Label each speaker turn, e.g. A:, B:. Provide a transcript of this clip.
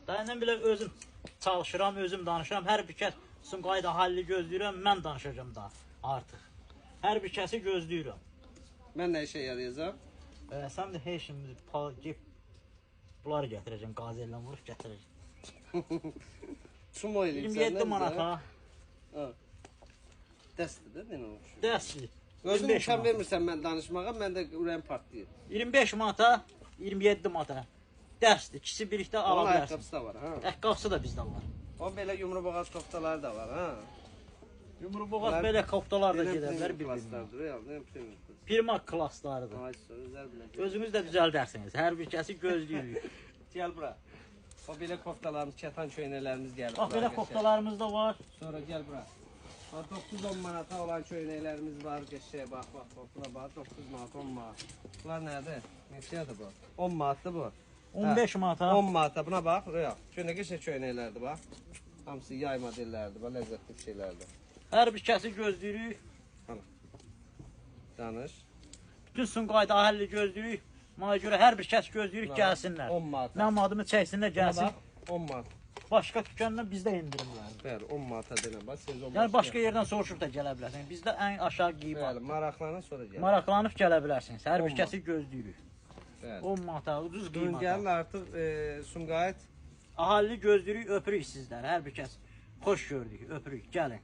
A: Dəndən bilə özüm çalışıram, özüm danışıram. Hər bir kəs Sumqayıt əhali gözləyirəm, mən danışacağım da artıq. Hər bir kəsi gözləyirəm.
B: Mən nə işə yarayacağam?
A: Sən də heç şimdi bunları gətirəcəm, qazellə vurub gətirəcəm.
B: Sumo eləyib
A: 27 manata.
B: Dəstdir də nə olmuş?
A: Dəstdir.
B: Özün imkan vermirsən mən danışmağa, mən də ürəyim partlayır.
A: 25 manata, 27 manata. Dəstdir, ikisi birlikdə ala bilərsən.
B: Ayaqqabısı da var, ha?
A: Ayaqqabısı da bizdə var.
B: O belə yumru boğaz koftaları da var, ha?
A: Yumru boğaz belə koftalar da gedərlər bir-birinə. Primak klasslarıdır. Özünüz də düzəldərsiniz. Hər bir kəsi gözləyirik.
B: Gəl bura. O belə koftalarımız, kətan köynəklərimiz gəlir.
A: Bax belə koftalarımız da var.
B: Sonra gəl bura. 9-10 manata olan köynəklərimiz var. Geçək, bax, buna bax. 9 manat, 10 manat. Bunlar nədir? Neçədir bu? 10 manatdır bu.
A: 15 manata.
B: 10 manata. Buna bax, buraya. Köynək köynəklərdir, bax. Hamısı yay modellərdir, bax, ləzzətli bir şeylərdir.
A: Hər bir kəsi gözləyirik.
B: Danış.
A: Bütün Sumqayıt əhali gözləyirik. Ona görə hər bir kəs gözləyirik, gəlsinlər.
B: 10 manata.
A: Mənim adımı çəksinlər, gəlsin.
B: 10 manat.
A: Başqa dükandan bizdə indirimlər.
B: Bəli, 10 manata denə bax, siz 10 manat.
A: Yəni başqa yerdən soruşub da gələ bilərsiniz. Bizdə ən aşağı qiymət.
B: Bəli, maraqlanın sonra gəl.
A: Maraqlanıb gələ bilərsiniz. Hər bir kəsi gözləyirik.
B: Bəli.
A: 10 manata, ucuz
B: Bugün
A: qiymət.
B: gəlin artıq Sumqayıt
A: Əhali gözləyirik, öpürük sizləri. Hər bir kəs xoş gördük, öpürük. Gəlin.